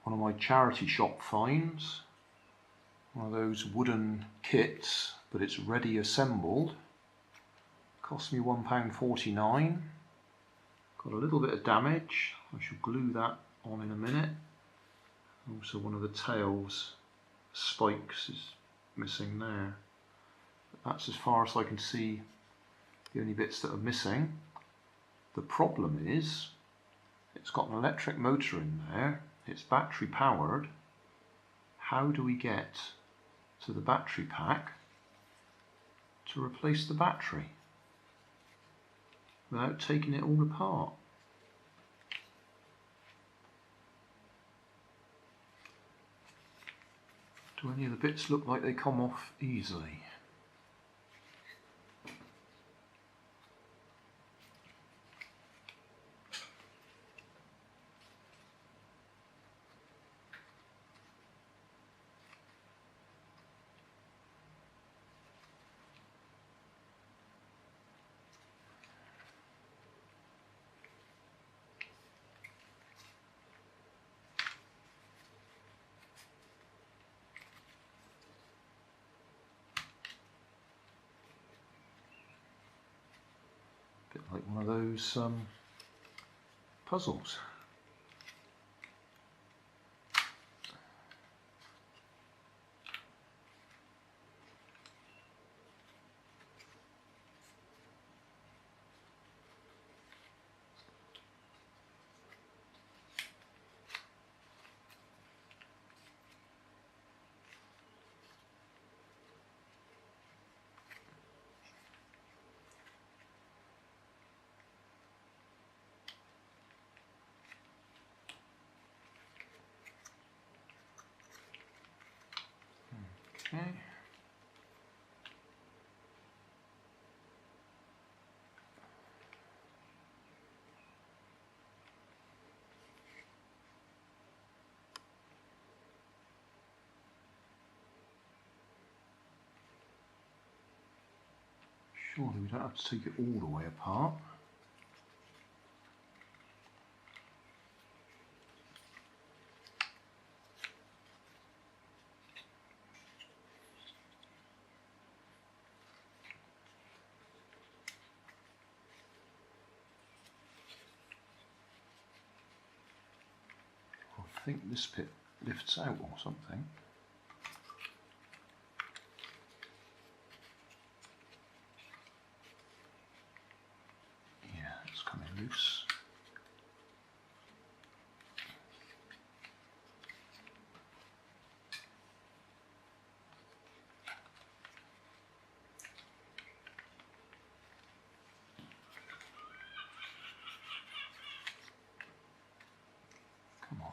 one of my charity shop finds. One of those wooden kits, but it's ready assembled. Cost me £1.49. Got a little bit of damage. I shall glue that on in a minute. Also one of the tails spikes is missing there. But that's as far as I can see the only bits that are missing. The problem is it's got an electric motor in there. It's battery powered. How do we get to the battery pack to replace the battery without taking it all apart? Do any of the bits look like they come off easily? Bit like one of those puzzles. Okay. Surely we don't have to take it all the way apart. I think this bit lifts out or something. Yeah, it's coming loose. Come on.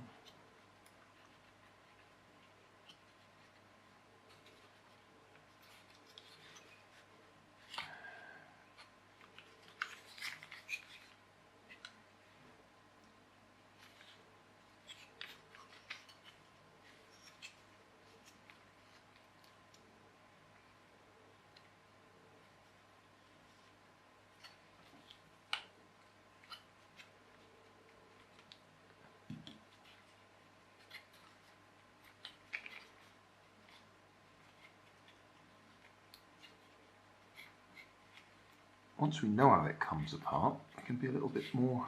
Once we know how it comes apart, we can be a little bit more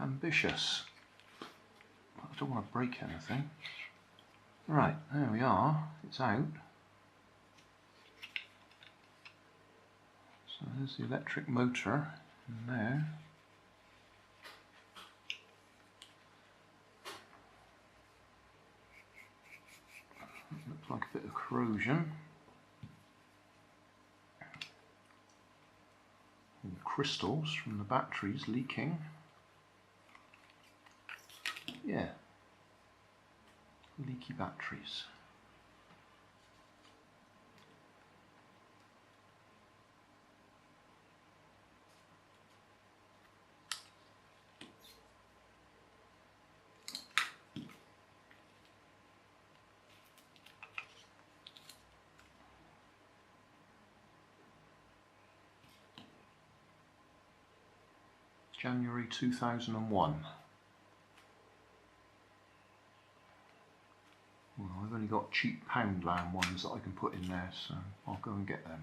ambitious. I don't want to break anything. Right, there we are, it's out. So there's the electric motor in there. Looks like a bit of corrosion. And crystals from the batteries leaking. Yeah, leaky batteries. January 2001. Well, I've only got cheap Poundland ones that I can put in there, so I'll go and get them.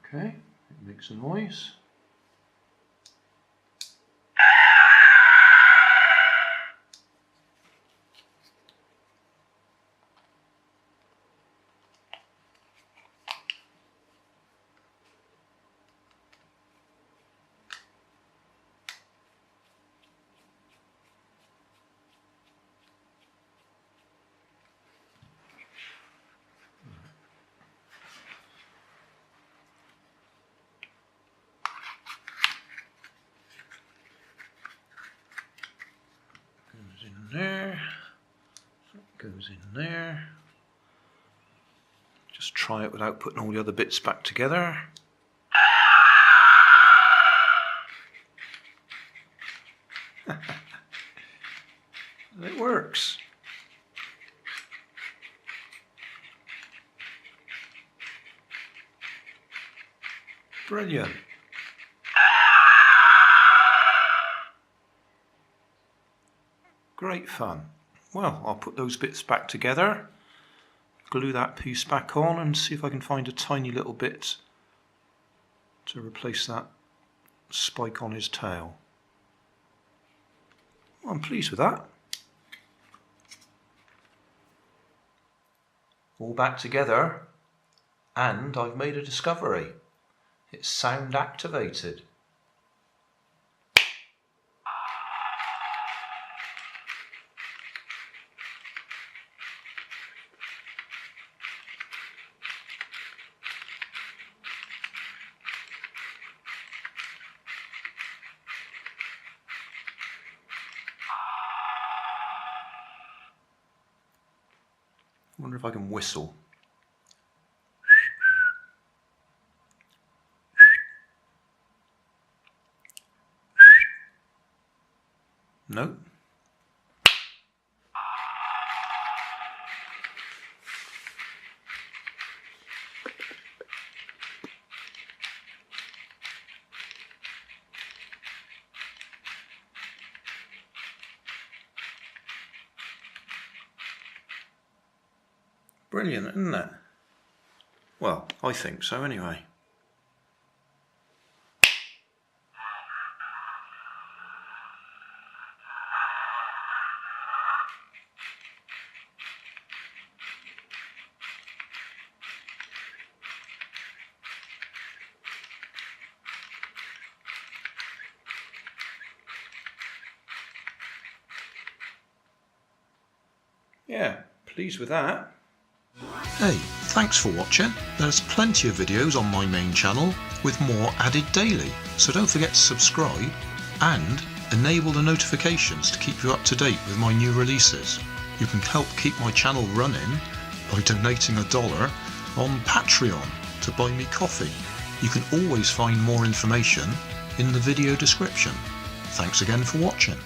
Okay, it makes a noise. There, goes in there. Just try it without putting all the other bits back together. It works. Brilliant. Great fun. Well, I'll put those bits back together, glue that piece back on and see if I can find a tiny little bit to replace that spike on his tail. Well, I'm pleased with that. All back together, and I've made a discovery. It's sound activated. I wonder if I can whistle. No. Brilliant, isn't it? Well, I think so anyway. Yeah, pleased with that. Hey, thanks for watching. There's plenty of videos on my main channel with more added daily, so don't forget to subscribe and enable the notifications to keep you up to date with my new releases. You can help keep my channel running by donating $1 on Patreon to buy me coffee. You can always find more information in the video description. Thanks again for watching.